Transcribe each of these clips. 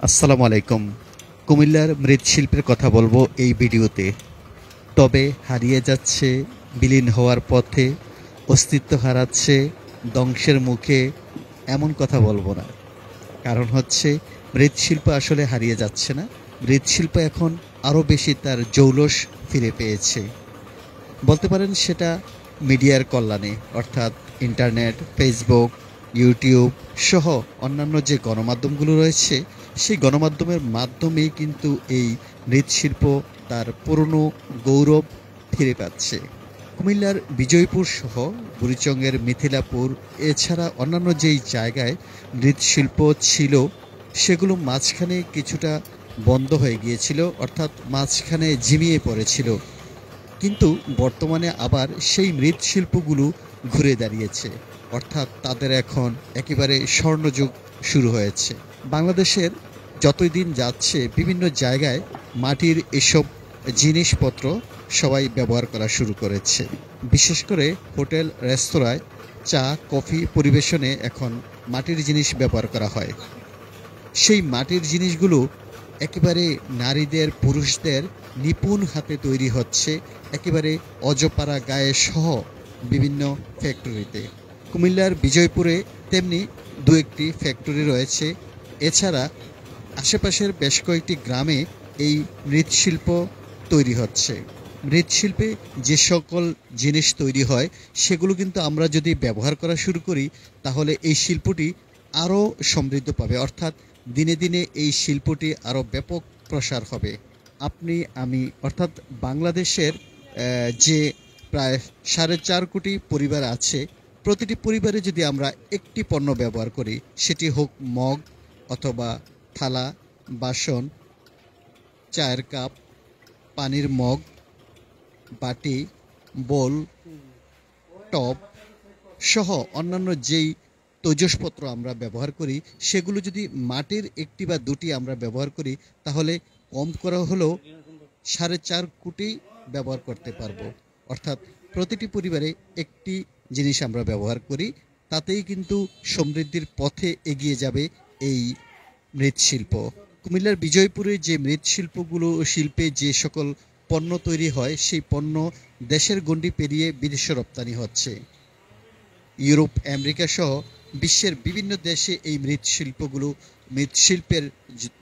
আসসালামু আলাইকুম। কুমিল্লার মৃৎশিল্পের কথা বলবো এই ভিডিওতে। তবে হারিয়ে যাচ্ছে, বিলীন হওয়ার পথে, অস্তিত্ব হারাচ্ছে, ধ্বংসের মুখে, এমন কথা বলবো না। কারণ হচ্ছে মৃৎশিল্প আসলে হারিয়ে যাচ্ছে না। মৃৎশিল্প এখন আরও বেশি তার জৌলস ফিরে পেয়েছে। বলতে পারেন সেটা মিডিয়ার কল্যাণে, অর্থাৎ ইন্টারনেট, ফেসবুক, ইউটিউব সহ অন্যান্য যে গণমাধ্যমগুলো রয়েছে, সেই গণমাধ্যমের মাধ্যমেই কিন্তু এই মৃৎশিল্প তার পুরনো গৌরব ফিরে পাচ্ছে। কুমিল্লার বিজয়পুর সহ বুড়িচংয়ের মিথিলাপুর এছাড়া অন্যান্য যেই জায়গায় মৃৎশিল্প ছিল, সেগুলো মাঝখানে কিছুটা বন্ধ হয়ে গিয়েছিল, অর্থাৎ মাঝখানে ঝিমিয়ে পড়েছিল। কিন্তু বর্তমানে আবার সেই মৃৎশিল্পগুলো ঘুরে দাঁড়িয়েছে, অর্থাৎ তাদের এখন একেবারে স্বর্ণযুগ শুরু হয়েছে। বাংলাদেশের যতই দিন যাচ্ছে বিভিন্ন জায়গায় মাটির এসব জিনিসপত্র সবাই ব্যবহার করা শুরু করেছে। বিশেষ করে হোটেল রেস্তোরাঁয় চা কফি পরিবেশনে এখন মাটির জিনিস ব্যবহার করা হয়। সেই মাটির জিনিসগুলো একেবারে নারীদের পুরুষদের নিপুণ হাতে তৈরি হচ্ছে, একেবারে অজপাড়া গায়ে সহ বিভিন্ন ফ্যাক্টরিতে। কুমিল্লার বিজয়পুরে তেমনি দু একটি ফ্যাক্টরি রয়েছে। এছাড়া আশেপাশের বেশ কয়েকটি গ্রামে এই মৃৎশিল্প তৈরি হচ্ছে। মৃৎশিল্পে যে সকল জিনিস তৈরি হয় সেগুলো কিন্তু আমরা যদি ব্যবহার করা শুরু করি, তাহলে এই শিল্পটি আরও সমৃদ্ধ পাবে, অর্থাৎ দিনে দিনে এই শিল্পটি আরও ব্যাপক প্রসার হবে। আপনি আমি অর্থাৎ বাংলাদেশের যে প্রায় 4.5 কোটি পরিবার আছে, প্রতিটি পরিবারে যদি আমরা একটি পণ্য ব্যবহার করি, সেটি হোক মগ অথবা থালা, বাসন, চায়ের কাপ, পানির মগ, বাটি, বোল, টব সহ অন্যান্য যেই তৈজসপত্র আমরা ব্যবহার করি, সেগুলো যদি মাটির একটি বা দুটি আমরা ব্যবহার করি, তাহলে কম করা হলেও 4.5 কোটি ব্যবহার করতে পারবো। অর্থাৎ প্রতিটি পরিবারে একটি জিনিস আমরা ব্যবহার করি, তাতেই কিন্তু সমৃদ্ধির পথে এগিয়ে যাবে এই মৃৎশিল্প। কুমিল্লার বিজয়পুরে যে মৃৎশিল্পগুলো শিল্পে যে সকল পণ্য তৈরি হয়, সেই পণ্য দেশের গণ্ডি পেরিয়ে বিদেশে রপ্তানি হচ্ছে। ইউরোপ, আমেরিকা সহ বিশ্বের বিভিন্ন দেশে এই মৃৎশিল্পের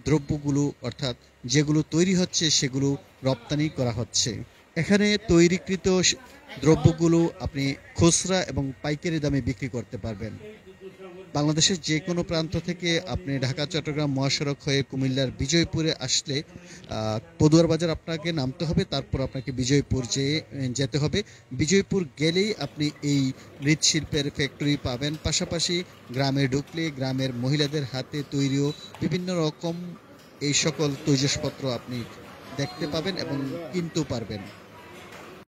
দ্রব্যগুলো অর্থাৎ যেগুলো তৈরি হচ্ছে সেগুলো রপ্তানি করা হচ্ছে। এখানে তৈরিকৃত দ্রব্যগুলো আপনি খুচরা এবং পাইকারি দামে বিক্রি করতে পারবেন। বাংলাদেশের যে কোনো প্রান্ত থেকে আপনি ঢাকা চট্টগ্রাম মহাসড়ক হয়ে কুমিল্লার বিজয়পুরে আসলে পদুয়ার বাজার আপনাকে নামতে হবে, তারপর আপনাকে বিজয়পুর যেতে হবে। বিজয়পুর গেলেই আপনি এই মৃৎশিল্পের ফ্যাক্টরি পাবেন। পাশাপাশি গ্রামে ঢুকলে গ্রামের মহিলাদের হাতে তৈরিও বিভিন্ন রকম এই সকল তৈজসপত্র আপনি দেখতে পাবেন এবং কিনতেও পারবেন।